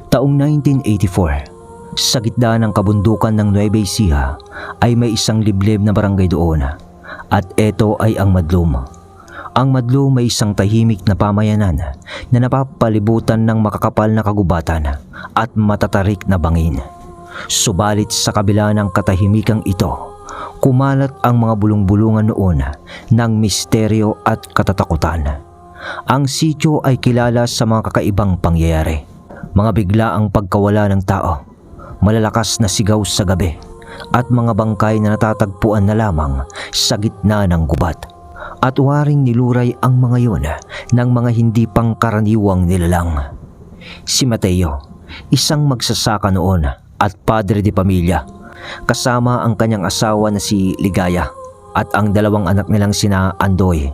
Taong 1984, sa gitna ng kabundukan ng Nueva Ecija ay may isang liblib na barangay doon, at ito ay ang Madlum. Ang Madlum ay isang tahimik na pamayanan na napapalibutan ng makakapal na kagubatan at matatarik na bangin. Subalit sa kabila ng katahimikang ito, kumalat ang mga bulong-bulungan noon ng misteryo at katatakutan. Ang sityo ay kilala sa mga kakaibang pangyayari, mga biglaang pagkawala ng tao, malalakas na sigaw sa gabi, at mga bangkay na natatagpuan na lamang sa gitna ng gubat. At waring niluray ang mga yun ng mga hindi pangkaraniwang nilalang. Si Mateo, isang magsasaka noon at padre de pamilya, kasama ang kanyang asawa na si Ligaya at ang dalawang anak nilang sina Andoy,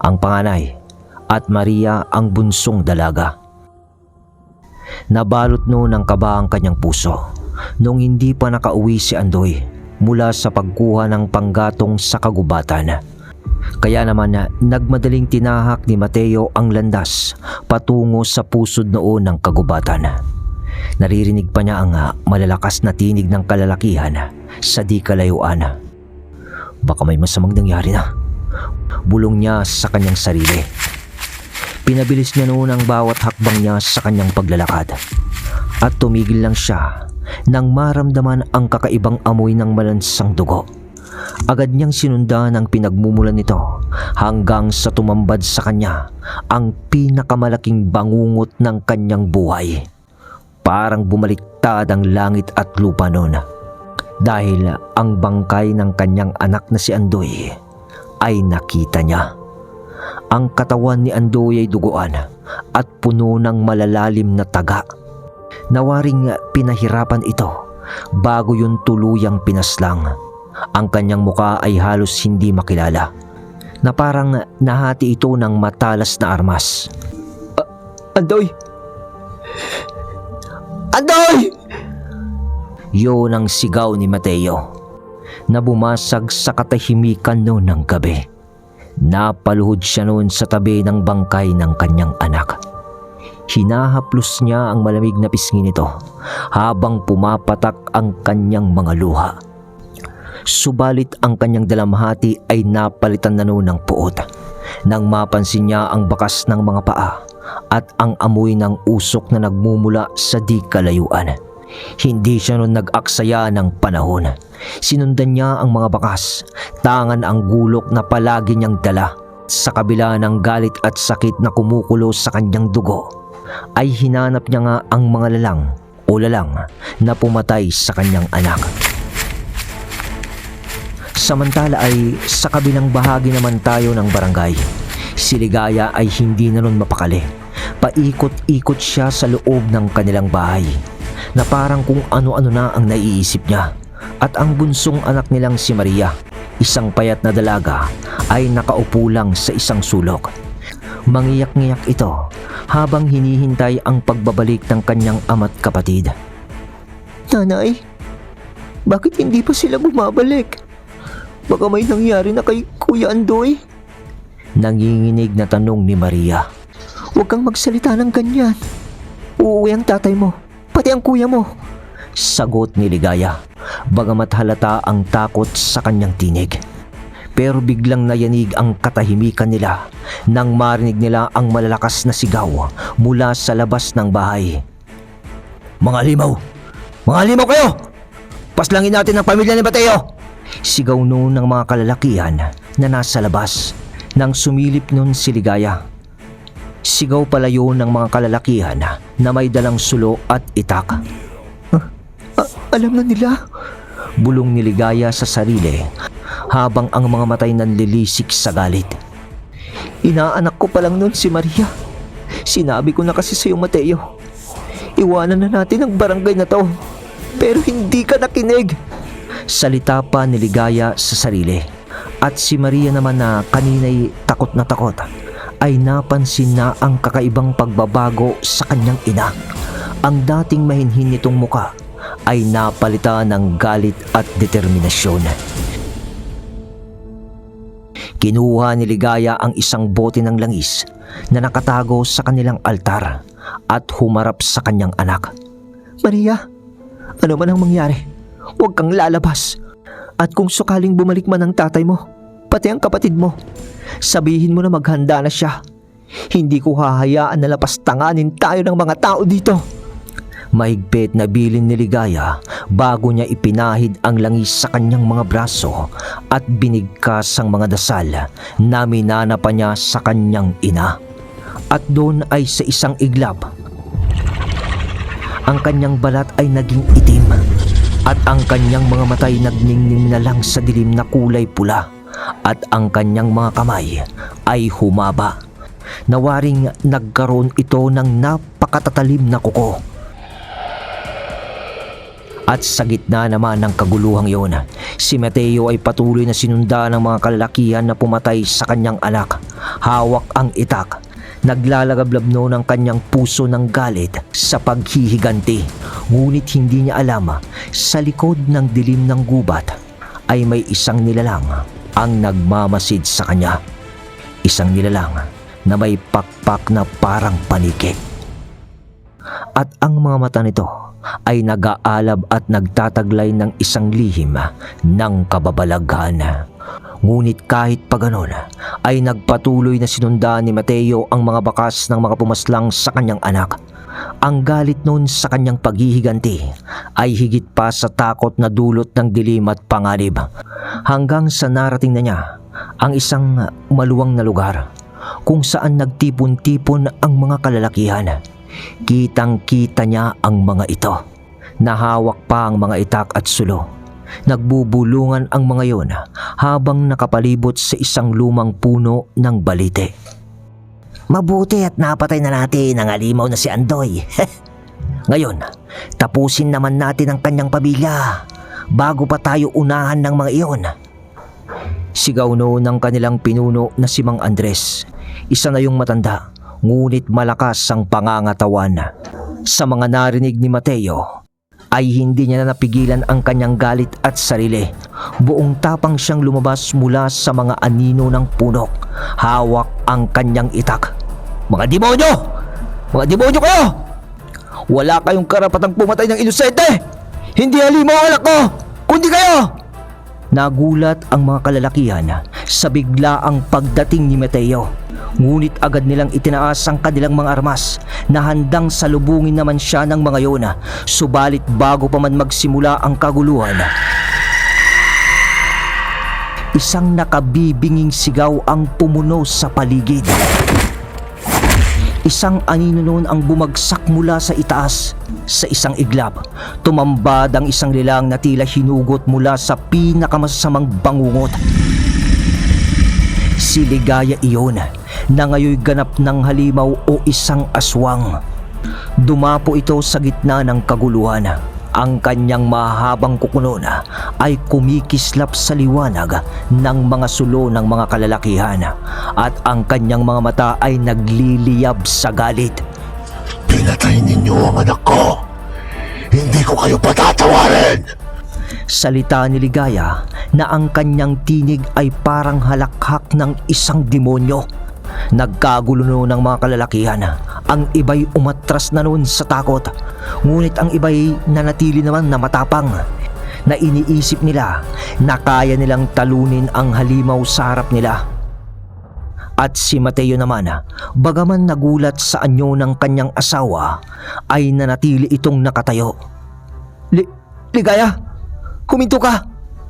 ang panganay, at Maria, ang bunsong dalaga. Nabalot noon ng kaba ang kanyang puso noong hindi pa nakauwi si Andoy mula sa pagkuha ng panggatong sa kagubatan. Kaya naman nagmadaling tinahak ni Mateo ang landas patungo sa pusod noon ng kagubatan. Naririnig pa niya ang malalakas na tinig ng kalalakihan sa di kalayuan. Baka may masamang nangyari na, bulong niya sa kanyang sarili. Pinabilis niya noon ang bawat hakbang niya sa kanyang paglalakad, at tumigil lang siya nang maramdaman ang kakaibang amoy ng malansang dugo. Agad niyang sinundan ang pinagmumulan nito hanggang sa tumambad sa kanya ang pinakamalaking bangungot ng kanyang buhay. Parang bumaliktad ang langit at lupa noon, dahil ang bangkay ng kanyang anak na si Andoy ay nakita niya. Ang katawan ni Andoy ay duguan at puno ng malalalim na taga. Nawaring pinahirapan ito bago yun tuluyang pinaslang. Ang kanyang muka ay halos hindi makilala, na parang nahati ito ng matalas na armas. Andoy! Andoy! Yun ang sigaw ni Mateo na bumasag sa katahimikan noon ng gabi. Napaluhod siya noon sa tabi ng bangkay ng kanyang anak. Hinahaplos niya ang malamig na pisngi nito habang pumapatak ang kanyang mga luha. Subalit ang kanyang dalamhati ay napalitan na noon ng puot nang mapansin niya ang bakas ng mga paa at ang amoy ng usok na nagmumula sa di kalayuan. Hindi siya noon nag-aksaya ng panahon. Sinundan niya ang mga bakas, tangan ang gulok na palagi niyang dala. Sa kabila ng galit at sakit na kumukulo sa kanyang dugo, ay hinanap niya nga ang mga lalang na pumatay sa kanyang anak. Samantala ay sa kabilang bahagi naman tayo ng barangay, si Ligaya ay hindi na nun mapakali. Paikot-ikot siya sa loob ng kanilang bahay, na parang kung ano-ano na ang naiisip niya. At ang bunsong anak nilang si Maria, isang payat na dalaga, ay nakaupo lang sa isang sulok. Mangiyak-ngiyak ito habang hinihintay ang pagbabalik ng kanyang ama't kapatid. Nanay, bakit hindi pa sila bumabalik? Baka may nangyari na kay Kuya Andoy? Nanginginig na tanong ni Maria. Huwag kang magsalita ng ganyan. Uuwi ang tatay mo, pati ang kuya mo, sagot ni Ligaya, bagamat halata ang takot sa kanyang tinig. Pero biglang nayanig ang katahimikan nila nang marinig nila ang malalakas na sigaw mula sa labas ng bahay. Mga limaw! Mga limaw kayo! Paslangin natin ang pamilya ni Mateo! Sigaw noon ng mga kalalakihan na nasa labas nang sumilip noon si Ligaya. Sigaw pala yun ng mga kalalakihan na may dalang sulo at itak. Alam na nila, bulong ni Ligaya sa sarili habang ang mga matay nanlilisik sa galit. Inaanak ko pa lang noon si Maria. Sinabi ko na kasi sa iyo, Mateo, iwanan na natin ang barangay na to, pero hindi ka nakinig. Salita pa ni Ligaya sa sarili, at si Maria naman na kanina'y takot na takot ay napansin na ang kakaibang pagbabago sa kanyang ina. Ang dating mahinhin nitong muka ay napalitan ng galit at determinasyon. Kinuha ni Ligaya ang isang bote ng langis na nakatago sa kanilang altar at humarap sa kanyang anak. Maria, ano man ang mangyari, huwag kang lalabas. At kung sakaling bumalik man ang tatay mo, pati ang kapatid mo, sabihin mo na maghanda na siya. Hindi ko hahayaan na lapastanganin tayo ng mga tao dito. Mahigpit na bilin ni Ligaya bago niya ipinahid ang langis sa kanyang mga braso at binigkas ang mga dasal na minana pa niya sa kanyang ina. At doon ay sa isang iglap, ang kanyang balat ay naging itim at ang kanyang mga matay nagningning na lang sa dilim na kulay pula at ang kanyang mga kamay ay humaba. Nawaring nagkaroon ito ng napakatatalim na kuko. At sa gitna naman ng kaguluhang iyon, si Mateo ay patuloy na sinunda ng mga kalalakihan na pumatay sa kanyang anak. Hawak ang itak. Naglalagablabno ng kanyang puso ng galit sa paghihiganti. Ngunit hindi niya alam, sa likod ng dilim ng gubat ay may isang nilalang ang nagmamasid sa kanya. Isang nilalang na may pakpak na parang paniki. At ang mga mata nito ay nag-aalab at nagtataglay ng isang lihim ng kababalaghan. Ngunit kahit pa ganon, ay nagpatuloy na sinundan ni Mateo ang mga bakas ng mga pumaslang sa kanyang anak. Ang galit noon sa kanyang paghihiganti ay higit pa sa takot na dulot ng dilim at panganib, hanggang sa narating na niya ang isang maluwang na lugar kung saan nagtipon-tipon ang mga kalalakihan. Kitang-kita niya ang mga ito. Nahawak pa ang mga itak at sulo. Nagbubulungan ang mga yon habang nakapalibot sa isang lumang puno ng balite. Mabuti at napatay na natin ang halimaw na si Andoy. Ngayon, tapusin naman natin ang kanyang pamilya bago pa tayo unahan ng mga iyon. Sigaw noon ng kanilang pinuno na si Mang Andres. Isa na yung matanda, ngunit malakas ang pangangatawan. Sa mga narinig ni Mateo, ay hindi niya na napigilan ang kanyang galit at sarili. Buong tapang siyang lumabas mula sa mga anino ng puno. Hawak ang kanyang itak. Mga demonyo! Mga demonyo kayo! Wala kayong karapatang pumatay ng inosente! Hindi halimaw ang anak ko, kundi kayo! Nagulat ang mga kalalakihan sa biglaang pagdating ni Mateo. Ngunit agad nilang itinaas ang kanilang mga armas na handang salubungin naman siya ng mga yon. Subalit bago pa man magsimula ang kaguluhan, isang nakabibinging sigaw ang pumuno sa paligid. Isang anino noon ang bumagsak mula sa itaas. Sa isang iglap, tumambad ang isang lilang na tila hinugot mula sa pinakamasamang bangungot. Si Ligaya iyon na ngayoy ganap ng halimaw o isang aswang. Dumapo ito sa gitna ng kaguluhan. Ang kanyang mahabang kukunon ay kumikislap sa liwanag ng mga sulo ng mga kalalakihan at ang kanyang mga mata ay nagliliyab sa galit. Pinatay ninyo ang anak ko. Hindi ko kayo patatawarin. Salita ni Ligaya na ang kanyang tinig ay parang halakhak ng isang demonyo. Nagkagulo noon ng mga kalalakihan. Ang iba'y umatras na noon sa takot. Ngunit ang iba'y nanatili naman na matapang, na iniisip nila na kaya nilang talunin ang halimaw sa harap nila. At si Mateo naman, bagaman nagulat sa anyo ng kanyang asawa, ay nanatili itong nakatayo. Ligaya, huminto ka!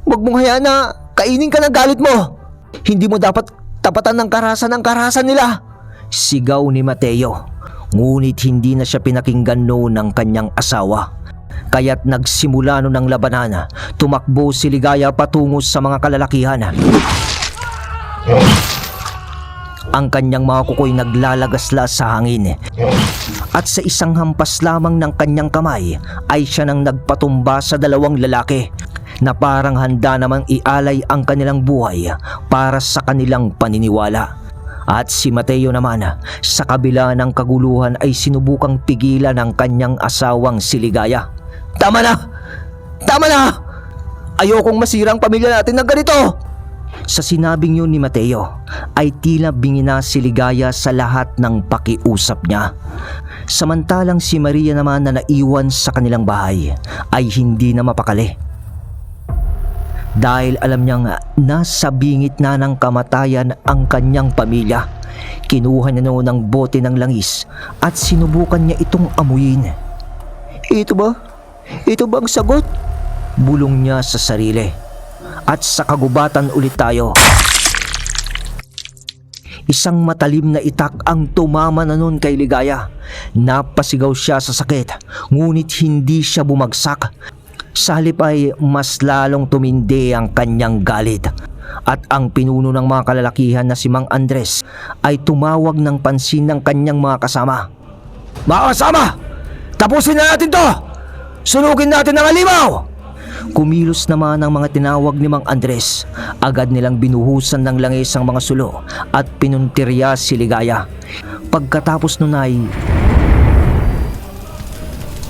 Huwag mong hayaan na kainin ka ng galit mo! Hindi mo dapat tapatan ng karahasan nila! Sigaw ni Mateo. Ngunit hindi na siya pinakinggan noon ng kanyang asawa. Kaya't nagsimula noon ng labanan. Tumakbo si Ligaya patungo sa mga kalalakihan. Ang kanyang mga kuko'y naglalagasla sa hangin. At sa isang hampas lamang ng kanyang kamay ay siya nang nagpatumba sa dalawang lalaki na parang handa namang ialay ang kanilang buhay para sa kanilang paniniwala. At si Mateo naman, sa kabila ng kaguluhan ay sinubukang pigilan ng kanyang asawang si Ligaya. Tama na! Tama na! Ayokong masirang pamilya natin ng ganito! Sa sinabing yun ni Mateo ay tila bingina si Ligaya sa lahat ng pakiusap niya. Samantalang si Maria naman na naiwan sa kanilang bahay ay hindi na mapakali. Dahil alam niyang nasa bingit na ng kamatayan ang kanyang pamilya, kinuha niya noon ang bote ng langis at sinubukan niya itong amuyin. Ito ba? Ito ba ang sagot? Bulong niya sa sarili. At sa kagubatan ulit tayo. Isang matalim na itak ang tumama na nun kay Ligaya. Napasigaw siya sa sakit, ngunit hindi siya bumagsak. Sa halip ay mas lalong tumindi ang kanyang galit. At ang pinuno ng mga kalalakihan na si Mang Andres ay tumawag ng pansin ng kanyang mga kasama. Mga kasama! Tapusin na natin to! Sunugin natin ang halimaw! Kumilos naman ang mga tinawag ni Mang Andres. Agad nilang binuhusan ng langis ang mga sulo at pinuntirya si Ligaya. Pagkatapos nun ay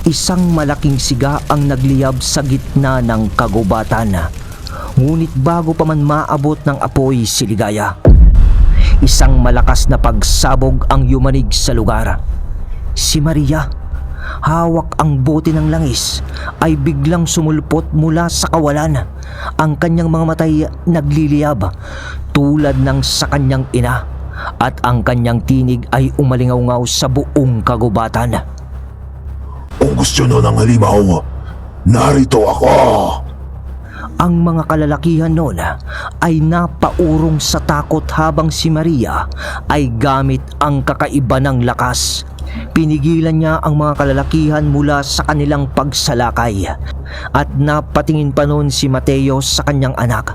isang malaking siga ang nagliyab sa gitna ng kagubatan. Ngunit bago pa man maabot ng apoy si Ligaya, isang malakas na pagsabog ang yumanig sa lugar. Si Maria, hawak ang bote ng langis, ay biglang sumulpot mula sa kawalan. Ang kanyang mga matay nagliliyab tulad ng sa kanyang ina, at ang kanyang tinig ay umalingaw-ngaw sa buong kagubatan. Kung gusto nyo ng halimaw, narito ako! Ang mga kalalakihan noon ay napaurong sa takot habang si Maria ay gamit ang kakaiba ng lakas. Pinigilan niya ang mga kalalakihan mula sa kanilang pagsalakay at napatingin pa noon si Mateo sa kanyang anak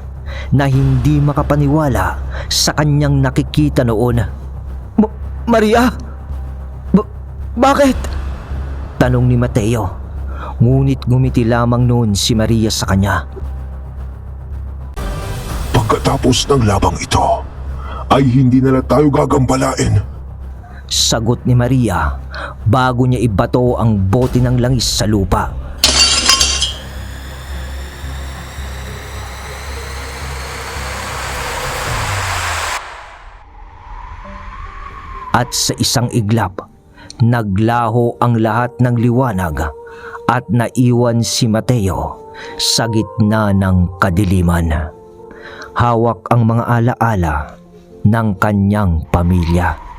na hindi makapaniwala sa kanyang nakikita noon. Maria? Bakit? Tanong ni Mateo. Ngunit ngumiti lamang noon si Maria sa kanya. Pagkatapos ng labang ito, ay hindi na tayo gagambalain. Sagot ni Maria bago niya ibato ang bote ng langis sa lupa. At sa isang iglap, naglaho ang lahat ng liwanag at naiwan si Mateo sa gitna ng kadiliman. Hawak ang mga alaala ng kanyang pamilya.